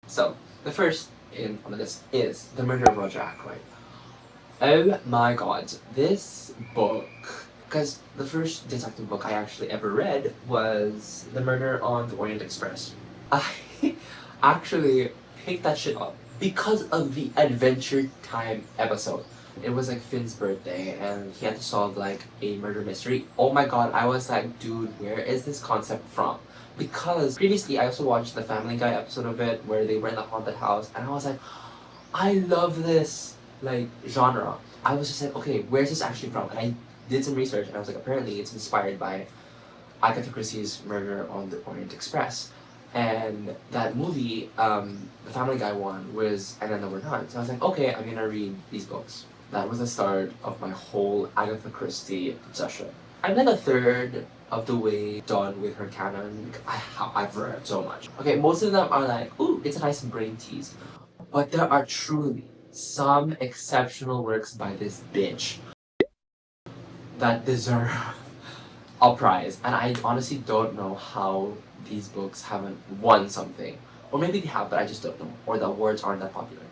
So, the first on the list is The Murder of Roger Ackroyd. Oh my god, this book, because the first detective book I actually ever read was The Murder on the Orient Express. I actually picked that shit up because of the Adventure Time episode. It was like Finn's birthday and he had to solve like a murder mystery. Oh my god, I was like, dude, where is this concept from? Because previously I also watched the Family Guy episode of it where they were in the haunted house and I was like, I love this like genre. I was just like, okay, where's this actually from? And I did some research and I was like, apparently it's inspired by Agatha Christie's Murder on the Orient Express. And that movie, the Family Guy one, was And Then There Were None. So I was like, okay, I'm gonna read these books. That was the start of my whole Agatha Christie obsession. I'm like a third of the way done with her canon. I've read so much. Okay, most of them are like, ooh, it's a nice brain tease. But there are truly some exceptional works by this bitch that deserve a prize. And I honestly don't know how these books haven't won something. Or maybe they have, but I just don't know. Or the awards aren't that popular.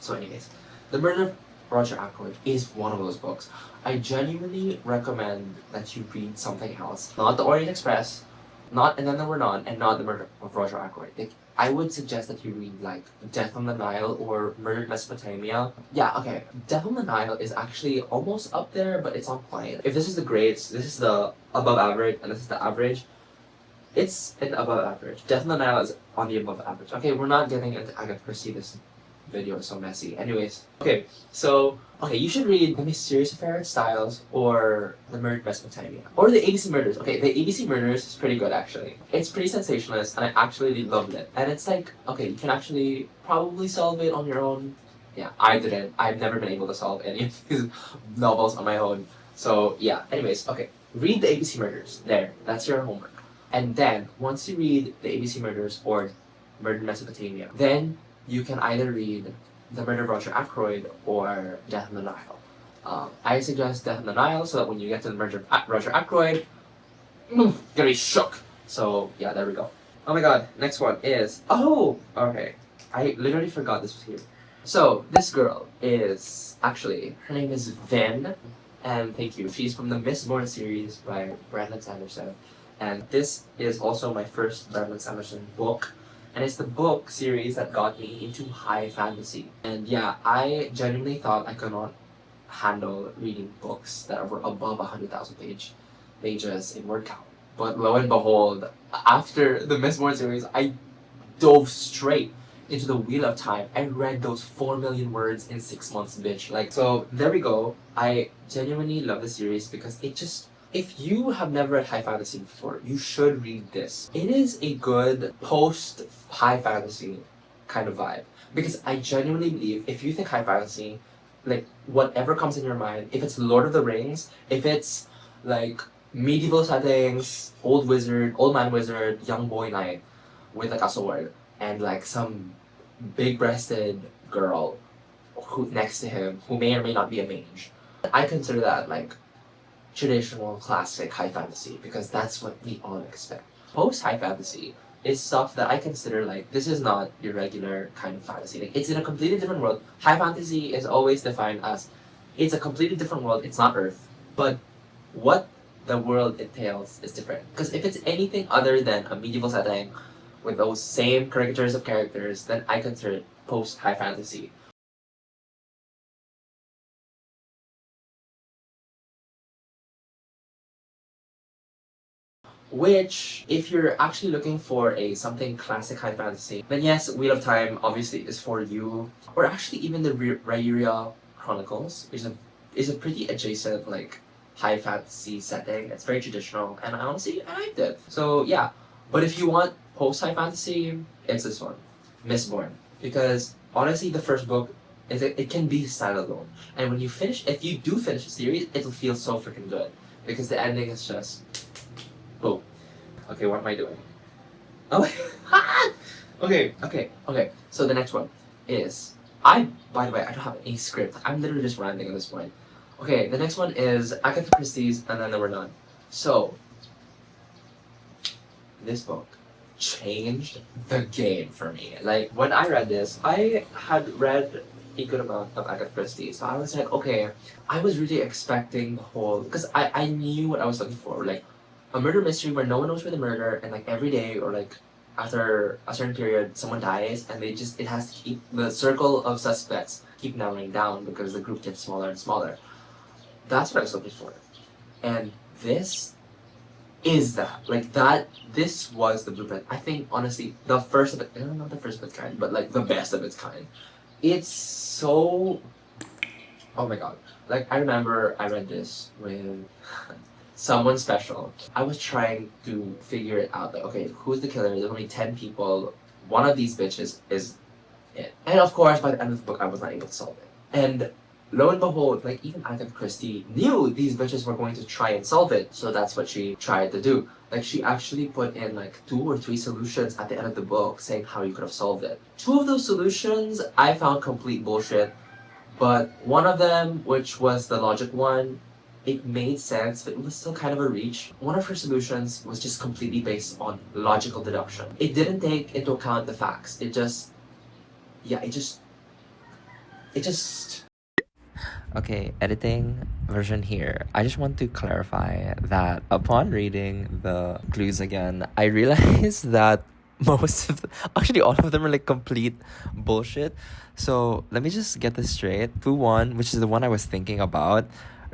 So anyways, The Murder of Roger Ackroyd is one of those books. I genuinely recommend that you read something else. Not The Orient Express, not And Then There Were None, and not The Murder of Roger Ackroyd. Like, I would suggest that you read like Death on the Nile or Murdered Mesopotamia. Yeah, okay. Death on the Nile is actually almost up there, but it's not quite. If this is the grades, this is the above average, and this is the average. It's an above average. Death on the Nile is on the above average. Okay, we're not getting into Agatha Christie. This video is so messy. Anyways, okay, so you should read The Mysterious Affair of Styles or The Murdered Mesopotamia or the ABC Murders. Okay, the ABC Murders is pretty good actually. It's pretty sensationalist and I actually loved it. And it's like, okay, you can actually probably solve it on your own. Yeah, I didn't. I've never been able to solve any of these novels on my own. So yeah, anyways, okay, read the ABC Murders. There, that's your homework. And then once you read the ABC Murders or Murdered Mesopotamia, then you can either read The Murder of Roger Ackroyd or Death on the Nile. I suggest Death on the Nile so that when you get to the Murder of Roger Ackroyd, you're gonna be shook. So yeah, there we go. Oh my god, next one is, oh, okay. I literally forgot this was here. So this girl is, actually, her name is Ven, and thank you. She's from the Mistborn series by Brandon Sanderson. And this is also my first Brandon Sanderson book. And it's the book series that got me into high fantasy. And yeah, I genuinely thought I could not handle reading books that were above 100,000 pages in word count. But lo and behold, after the Mistborn series, I dove straight into the Wheel of Time. I read those 4 million words in 6 months, bitch. Like, so there we go. I genuinely love the series because it just, if you have never read high fantasy before, you should read this. It is a good post-high fantasy kind of vibe. Because I genuinely believe if you think high fantasy, like whatever comes in your mind, if it's Lord of the Rings, if it's like medieval settings, old man wizard, young boy knight with like a sword, and like some big-breasted girl who next to him who may or may not be a mage. I consider that like traditional classic high fantasy because that's what we all expect. Post high fantasy is stuff that I consider like this is not your regular kind of fantasy. Like it's in a completely different world. High fantasy is always defined as it's a completely different world, it's not Earth. But what the world entails is different. Because if it's anything other than a medieval setting with those same caricatures of characters, then I consider it post high fantasy. Which, if you're actually looking for a something classic high fantasy, then yes, Wheel of Time obviously is for you. Or actually even the Rhaeria Chronicles is a pretty adjacent like high fantasy setting. It's very traditional, and I honestly I liked it. So yeah, but if you want post high fantasy, it's this one, Mistborn, because honestly the first book it can be standalone, and when you finish, if you do finish the series, it'll feel so freaking good because the ending is just. Oh, okay, what am I doing? Oh, okay. So the next one is, by the way, I don't have any script. I'm literally just ranting at this point. Okay, the next one is Agatha Christie's And Then There Were None. So, this book changed the game for me. Like, when I read this, I had read a good amount of Agatha Christie, so I was like, okay, I was really expecting the whole, because I knew what I was looking for, like, a murder mystery where no one knows where the murder, and like every day or like after a certain period, someone dies, and it has to keep, the circle of suspects keep narrowing down because the group gets smaller and smaller. That's what I was looking for. And this is that. Like, that, this was the blueprint. I think, honestly, the first of it, I don't know the first of its kind, but like the best of its kind. It's so, oh my god. Like, I remember I read this with someone special. I was trying to figure it out. Like, okay, who's the killer? There's only 10 people. One of these bitches is it. And of course, by the end of the book, I was not able to solve it. And lo and behold, like, even Agatha Christie knew these bitches were going to try and solve it. So that's what she tried to do. Like, she actually put in like 2 or 3 solutions at the end of the book saying how you could have solved it. 2 of those solutions I found complete bullshit. But one of them, which was the logic one, it made sense, but it was still kind of a reach. One of her solutions was just completely based on logical deduction. It didn't take into account the facts. It just... Okay, editing version here. I just want to clarify that upon reading the clues again, I realized that actually all of them are like complete bullshit. So let me just get this straight. Clue 1, which is the one I was thinking about,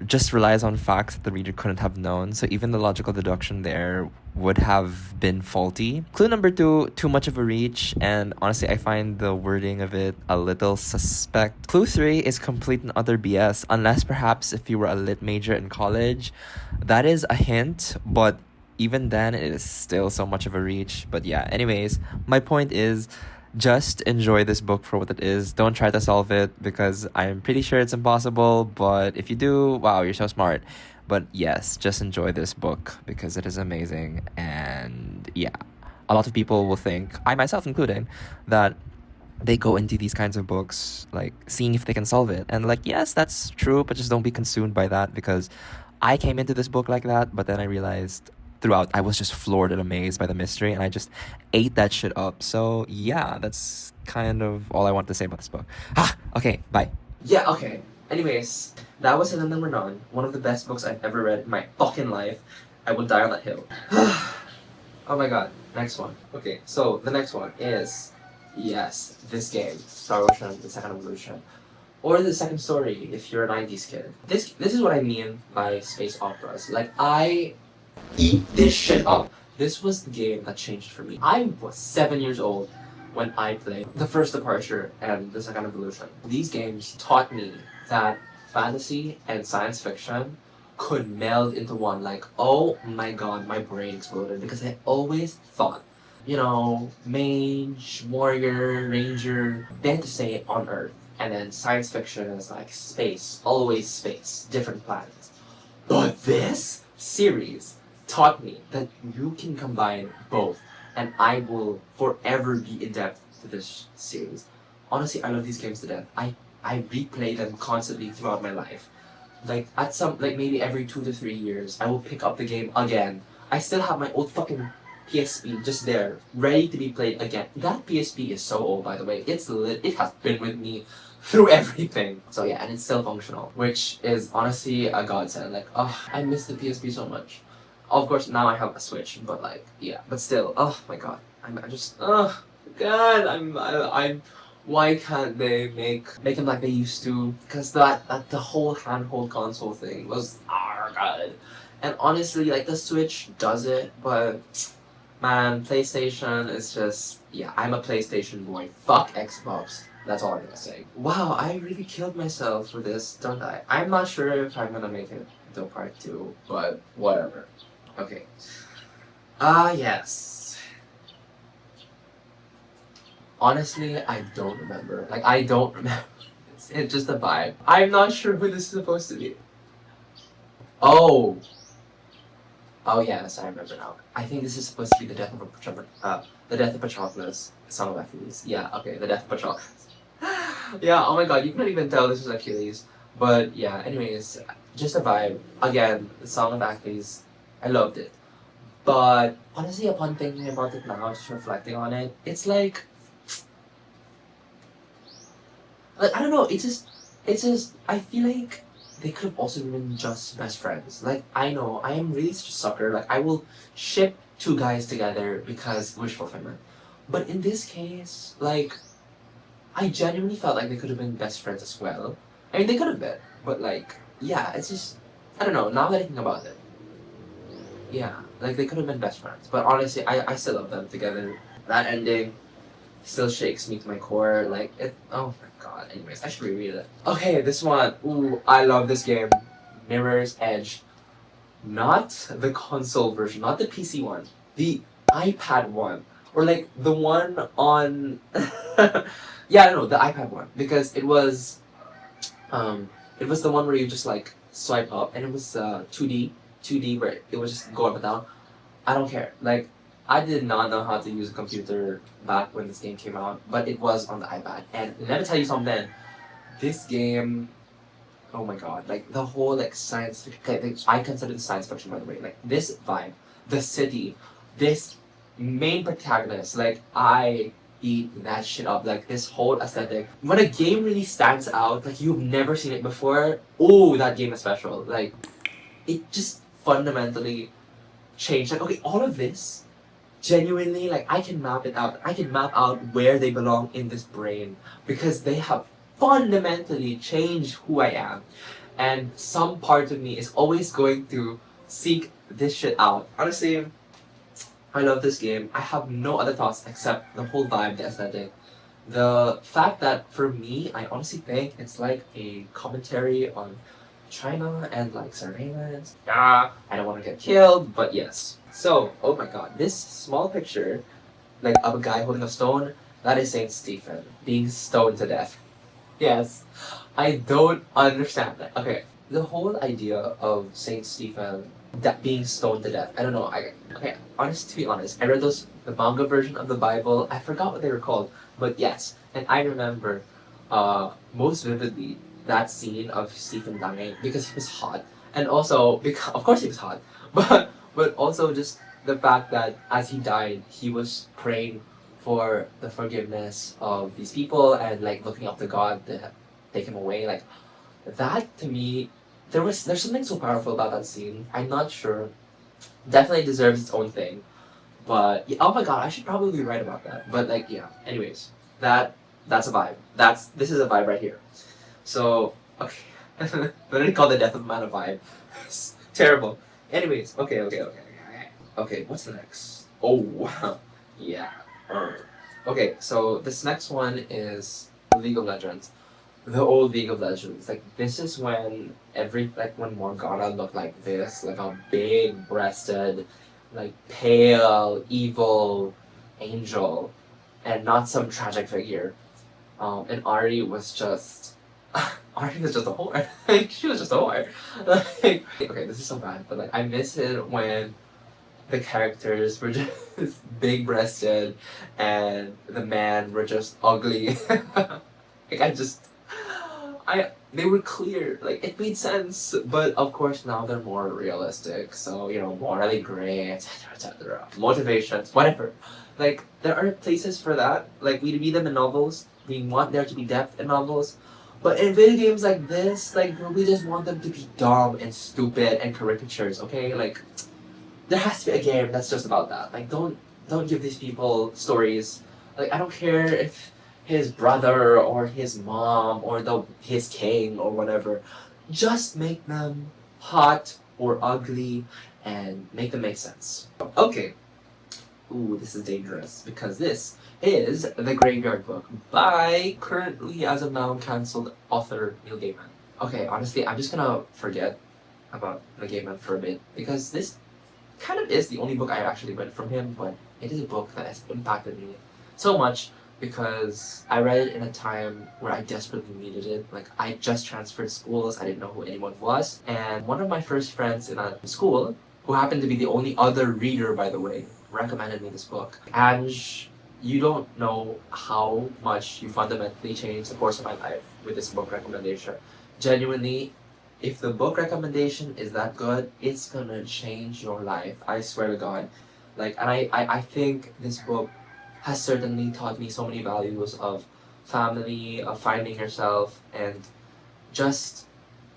just relies on facts that the reader couldn't have known, so even the logical deduction there would have been faulty. Clue number 2, too much of a reach, and honestly I find the wording of it a little suspect. Clue 3 is complete and utter BS, unless perhaps if you were a lit major in college. That is a hint, but even then it is still so much of a reach. But yeah, anyways, my point is, just enjoy this book for what it is. Don't try to solve it, because I'm pretty sure it's impossible, but if you do, wow, you're so smart. But yes, just enjoy this book because it is amazing. And yeah, a lot of people will think, I myself included, that they go into these kinds of books like seeing if they can solve it, and like, yes, that's true, but just don't be consumed by that, because I came into this book like that, but then I realized throughout I was just floored and amazed by the mystery, and I just ate that shit up. So yeah, that's kind of all I want to say about this book. Okay, bye. Yeah, okay. Anyways, that was Hidden Number 9, one of the best books I've ever read in my fucking life. I will die on that hill. Oh my god, next one. Okay, so the next one is, yes, this game, Star Ocean, the Second Evolution. Or the second story, if you're a 90s kid. This is what I mean by space operas. Like, I eat this shit up. This was the game that changed for me. I was 7 years old when I played The First Departure and The Second Evolution. These games taught me that fantasy and science fiction could meld into one. Like, oh my god, my brain exploded, because I always thought, you know, mage, warrior, ranger, they had to say on Earth. And then science fiction is like space, always space, different planets. But this series taught me that you can combine both, and I will forever be indebted to this series. Honestly, I love these games to death. I replay them constantly throughout my life. Like, at some, like, maybe every 2 to 3 years, I will pick up the game again. I still have my old fucking PSP just there, ready to be played again. That PSP is so old, by the way. It's lit. It has been with me through everything. So yeah, and it's still functional, which is honestly a godsend. Like, oh, I miss the PSP so much. Of course, now I have a Switch, but like, yeah, but still, oh my god, I'm just, oh god, I'm. Why can't they make them like they used to? Because that the whole handhold console thing was, oh god. And honestly, like, the Switch does it, but man, PlayStation is just, yeah, I'm a PlayStation boy. Fuck Xbox. That's all I'm gonna say. Wow, I really killed myself for this, don't I? I'm not sure if I'm gonna make it into part 2, but whatever. Okay. Yes. Honestly, I don't remember. Like, I don't remember. It's just a vibe. I'm not sure who this is supposed to be. Oh! Oh yes, I remember now. I think this is supposed to be the death of Patroclus, Song of Achilles. Yeah, okay, the death of Patroclus. Yeah, oh my god, you couldn't even tell this was Achilles. But yeah, anyways, just a vibe. Again, the Song of Achilles, I loved it. But honestly, upon thinking about it now, just reflecting on it, it's like I don't know. It's just. I feel like they could have also been just best friends. Like I know I am really such a sucker. Like I will ship two guys together because wish fulfillment. But in this case, like I genuinely felt like they could have been best friends as well. I mean, they could have been, but like yeah, it's just I don't know. Now that I think about it, yeah, like they could have been best friends. But honestly, I still love them together. That ending still shakes me to my core. Like it. Oh my god. Anyways, I should reread it. Okay, this one. Ooh, I love this game. Mirror's Edge. Not the console version, not the PC one. The iPad one, or like the one on. Yeah, no, the iPad one because it was the one where you just like swipe up and it was 2D where it was just go up and down. I don't care. Like, I did not know how to use a computer back when this game came out, but it was on the iPad. And let me tell you something. This game, oh my god, like the whole like science fiction. Okay, I consider it science fiction by the way. Like this vibe, the city, this main protagonist. Like I eat that shit up. Like this whole aesthetic. When a game really stands out, like you've never seen it before. Oh, that game is special. Like it just fundamentally change. Like, okay, all of this, genuinely, like, I can map it out. I can map out where they belong in this brain because they have fundamentally changed who I am. And some part of me is always going to seek this shit out. Honestly, I love this game. I have no other thoughts except the whole vibe, the aesthetic. The fact that for me, I honestly think it's like a commentary on China and like surveillance. Yeah, I don't want to get killed, but yes. So, oh my god, this small picture, like of a guy holding a stone, that is Saint Stephen being stoned to death. Yes, I don't understand that. Okay, the whole idea of Saint Stephen that being stoned to death. I don't know. To be honest, I read the manga version of the Bible. I forgot what they were called, but yes, and I remember, most vividly that scene of Stephen dying because he was hot, and also because of course he was hot, but also just the fact that as he died, he was praying for the forgiveness of these people and like looking up to God to take him away. Like that to me, there's something so powerful about that scene. I'm not sure. Definitely deserves its own thing. But yeah, oh my god, I should probably write about that. But like yeah. Anyways, that's a vibe. This is a vibe right here. So okay, literally call the death of man a vibe. It's terrible. Anyways, okay. Okay, what's the next? Oh wow, yeah. Okay, so this next one is League of Legends. The old League of Legends. Like this is when when Morgana looked like this, like a big breasted, like pale, evil angel, and not some tragic figure. And Ari was just Ari was just a whore. Like she was just a whore. Like okay, this is so bad, but like I miss it when the characters were just big breasted and the men were just ugly. Like they were clear, like it made sense, but of course now they're more realistic, so you know, morally gray, etc. Motivations, whatever. Like there are places for that. Like we read them in novels, we want there to be depth in novels. But in video games like this, like we just want them to be dumb and stupid and caricatures, okay? Like there has to be a game that's just about that. Like don't give these people stories. Like I don't care if his brother or his mom or his king or whatever. Just make them hot or ugly and make them make sense. Okay. Ooh, this is dangerous because this is The Graveyard Book by currently as of now cancelled author Neil Gaiman. Okay, honestly, I'm just gonna forget about Neil Gaiman for a bit because this kind of is the only book I actually read from him, but it is a book that has impacted me so much because I read it in a time where I desperately needed it. Like I just transferred schools, I didn't know who anyone was, and one of my first friends in a school, who happened to be the only other reader by the way, recommended me this book. And you don't know how much you fundamentally changed the course of my life with this book recommendation. Genuinely, If the book recommendation is that good, it's gonna change your life. I swear to God. Like, and I think this book has certainly taught me so many values of family, of finding yourself, and just,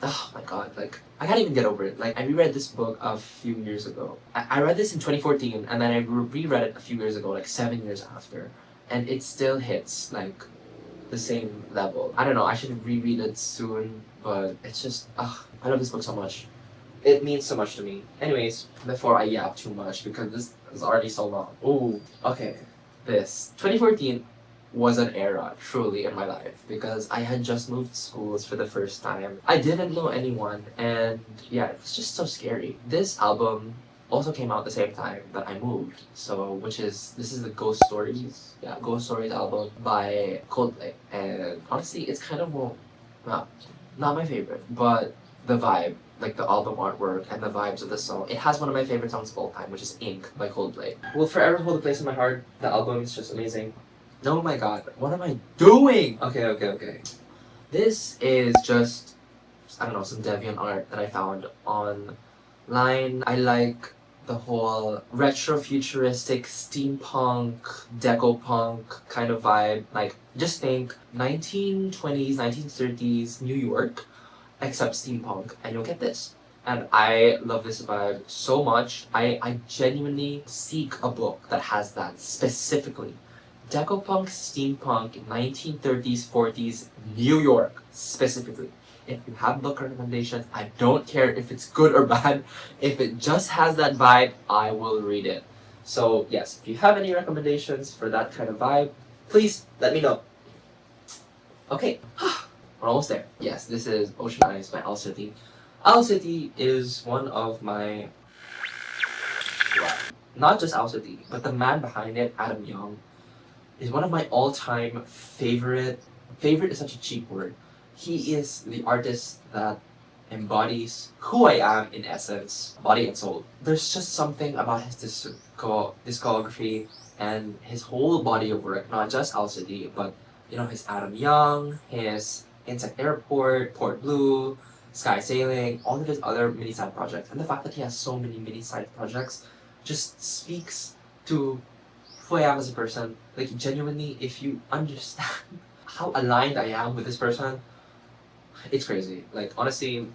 oh my God, like, I can't even get over it. Like, I reread this book a few years ago. I read this in 2014, and then I reread it a few years ago, like 7 years after, and it still hits, like, the same level. I don't know, I should reread it soon, but it's just, I love this book so much. It means so much to me. Anyways, before I yap too much, because this is already so long. Ooh, okay. This 2014 was an era, truly, in my life, because I had just moved schools for the first time. I didn't know anyone, and yeah, it was just so scary. This album also came out the same time that I moved, so this is the Ghost Stories, yeah, Ghost Stories album by Coldplay, and honestly, it's kind of, well, not my favorite, but the vibe, like the album artwork and the vibes of the song. It has one of my favorite songs of all time, which is Ink by Coldplay. Will forever hold a place in my heart. The album is just amazing. Oh my God, what am I doing? Okay. This is just, I don't know, some Deviant art that I found online. I like the whole retro-futuristic steampunk, deco-punk kind of vibe. Like, just think 1920s, 1930s New York, except steampunk, and you'll get this. And I love this vibe so much. I genuinely seek a book that has that specifically. Decopunk, steampunk, 1930s, 40s, New York, specifically. If you have book recommendations, I don't care if it's good or bad. If it just has that vibe, I will read it. So yes, if you have any recommendations for that kind of vibe, please let me know. Okay, we're almost there. Yes, this is Ocean Eyes by Owl City. Owl City is one of my... not just Owl City, but the man behind it, Adam Young, is one of my all-time favorite is such a cheap word. He is the artist that embodies who I am in essence, body and soul. There's just something about his discography and his whole body of work, not just Owl City, but his Adam Young, his Insect Airport, Port Blue, Sky Sailing, all of his other mini side projects. And the fact that he has so many mini side projects just speaks to who I am as a person. Like, genuinely, if you understand how aligned I am with this person, it's crazy. Like, honestly,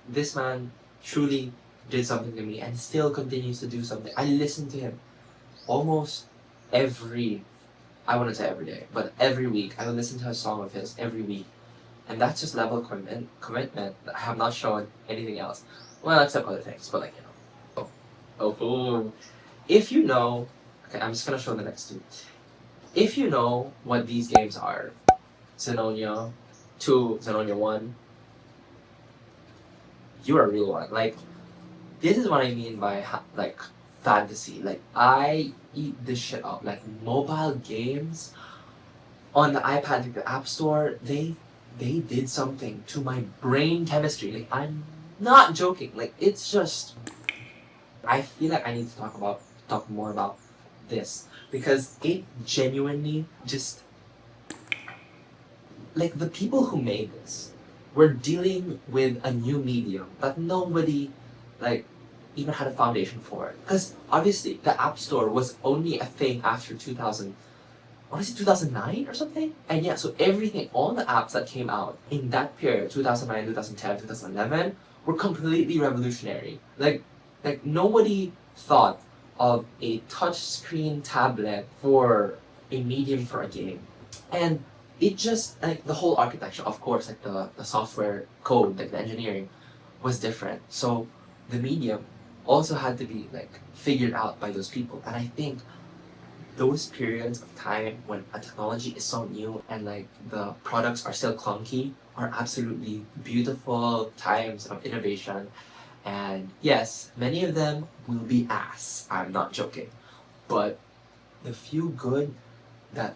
this man truly did something to me and still continues to do something. I listen to him almost I wouldn't say every day, but every week. I will listen to a song of his every week. And that's just level of commitment that I have not shown anything else. Well, except other things, but if you know, okay, I'm just gonna show the next two. If you know what these games are, Zenonia 2, Zenonia 1, you're a real one. Like, this is what I mean by like fantasy. Like, I eat this shit up. Like, mobile games on the iPad, like the App Store, they did something to my brain chemistry. Like, I'm not joking. Like, it's just, I feel like I need to talk more about this, because it genuinely just, like, the people who made this were dealing with a new medium that nobody, like, even had a foundation for. Because obviously the App Store was only a thing after 2000, honestly 2009 or something. And yeah, so everything, all the apps that came out in that period, 2009, 2010, 2011, were completely revolutionary. Like nobody thought of a touchscreen tablet for a medium for a game. And it just, like, the whole architecture, of course, like the software code, like the engineering was different. So the medium also had to be, like, figured out by those people. And I think those periods of time when a technology is so new and, like, the products are still clunky are absolutely beautiful times of innovation. And yes, many of them will be ass, I'm not joking. But the few good that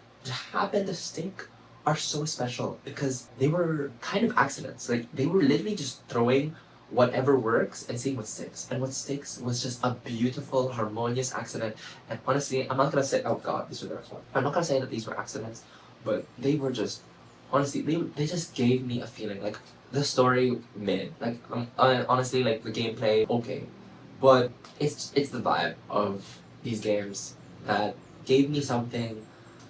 happen to stick are so special because they were kind of accidents. Like, they were literally just throwing whatever works and seeing what sticks. And what sticks was just a beautiful, harmonious accident. And honestly, I'm not gonna say, oh god, these were the next one. I'm not gonna say that these were accidents, but they were just, honestly, they just gave me a feeling. Like, The story mid, like honestly, like the gameplay okay, but it's the vibe of these games that gave me something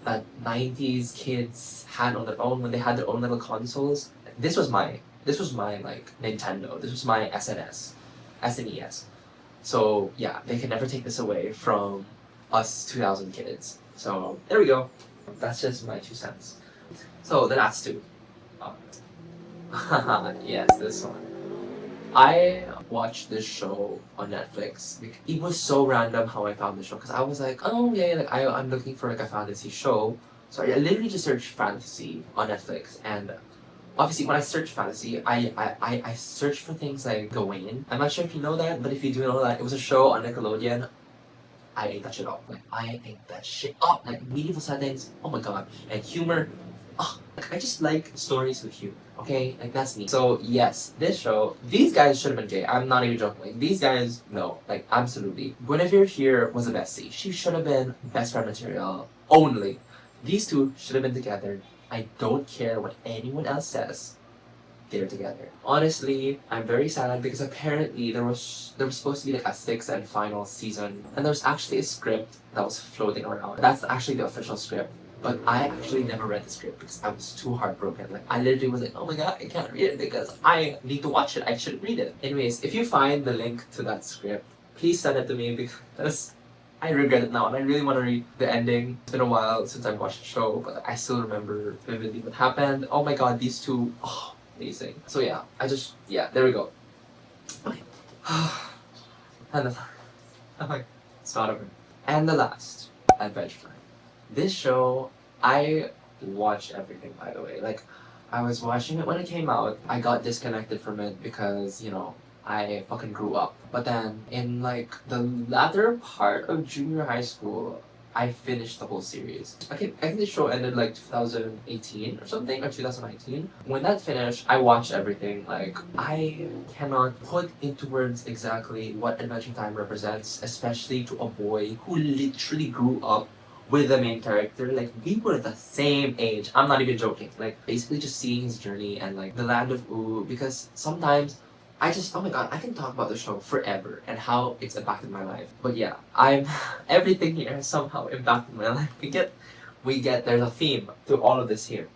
that 90s kids had on their own when they had their own little consoles. This was my like Nintendo. This was my SNES. So yeah, they can never take this away from us 2000 kids. So there we go. That's just my 2 cents. So the last two. Yes, this one. I watched this show on Netflix. It was so random how I found the show because I was like, oh yeah, like I'm looking for like a fantasy show. So I literally just searched fantasy on Netflix, and obviously when I search fantasy, I search for things like Gawain. I'm not sure if you know that, but if you do know that, it was a show on Nickelodeon. I ate that shit up. Like I ate that shit up. Like medieval settings. Oh my god, and humor. Oh, like, I just like stories with humor. Okay, like that's me. So yes, this show. These guys should have been gay. I'm not even joking. Like these guys, no, like absolutely. Guinevere here was a bestie. She should have been best friend material only. These two should have been together. I don't care what anyone else says. They're together. Honestly, I'm very sad because apparently there was supposed to be like a sixth and final season, and there was actually a script that was floating around. That's actually the official script. But I actually never read the script because I was too heartbroken. Like I literally was like, oh my god, I can't read it because I need to watch it. I shouldn't read it. Anyways, if you find the link to that script, please send it to me because I regret it now and I really want to read the ending. It's been a while since I've watched the show, but I still remember vividly what happened. Oh my god, these two, oh, amazing. So yeah, there we go. Okay. And it's not over. And the last, Adventure Time. This show, I watched everything, by the way. Like, I was watching it when it came out. I got disconnected from it because, I fucking grew up. But then, in like the latter part of junior high school, I finished the whole series. I think the show ended like 2018 or something, or 2019. When that finished, I watched everything. Like, I cannot put into words exactly what Adventure Time represents, especially to a boy who literally grew up with the main character. Like, we were the same age. I'm not even joking. Like, basically just seeing his journey and like the land of Ooh, because sometimes oh my god, I can talk about the show forever and how it's impacted my life. But yeah, everything here has somehow impacted my life. There's a theme to all of this here.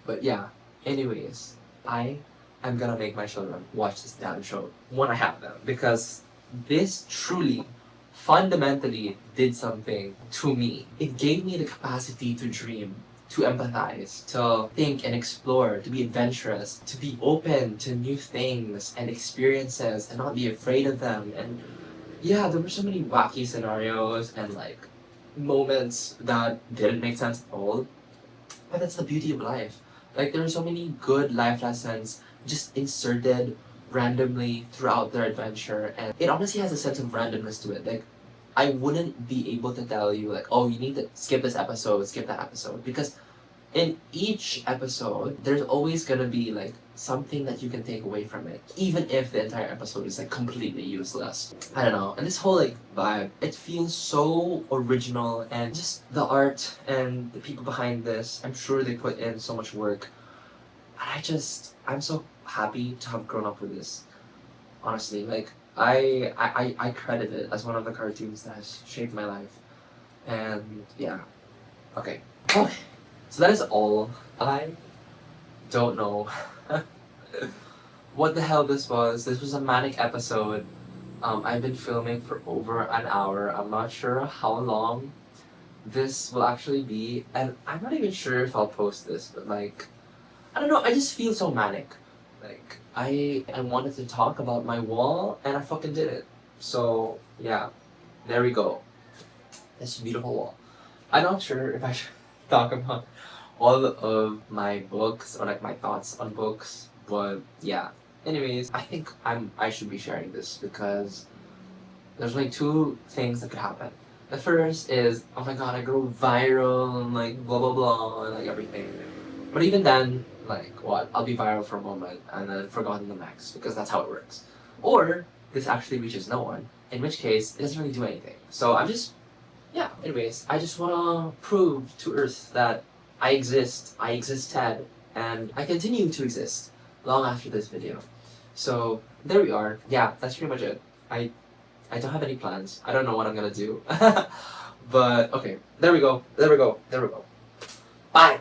But yeah, anyways, I am gonna make my children watch this damn show when I have them because this truly fundamentally did something to me. It gave me the capacity to dream, to empathize, to think and explore, to be adventurous, to be open to new things and experiences and not be afraid of them. And yeah, there were so many wacky scenarios and like moments that didn't make sense at all. But that's the beauty of life. Like there are so many good life lessons just inserted randomly throughout their adventure, and it honestly has a sense of randomness to it. Like I wouldn't be able to tell you like, oh, you need to skip this episode, skip that episode, because in each episode there's always gonna be like something that you can take away from it, even if the entire episode is like completely useless. I don't know. And this whole like vibe, it feels so original, and just the art and the people behind this, I'm sure they put in so much work. And I'm so happy to have grown up with this. Honestly, like I credit it as one of the cartoons that has shaped my life. And yeah. Okay. Okay. So that is all. I don't know what the hell this was. This was a manic episode. I've been filming for over an hour. I'm not sure how long this will actually be, and I'm not even sure if I'll post this, but like, I don't know, I just feel so manic. Like, I wanted to talk about my wall, and I fucking did it. So, yeah, there we go. This beautiful wall. I'm not sure if I should talk about all of my books, or like my thoughts on books, but yeah. Anyways, I think I should be sharing this because there's like two things that could happen. The first is, oh my god, I go viral and like blah blah blah and like everything. But even then, like what? I'll be viral for a moment and then forgotten the next because that's how it works. Or this actually reaches no one, in which case it doesn't really do anything. So yeah. Anyways, I just wanna prove to Earth that I exist, I existed, and I continue to exist. long after this video. So there we are. Yeah, that's pretty much it. I don't have any plans. I don't know what I'm gonna do. But okay, there we go. There we go. There we go. Bye.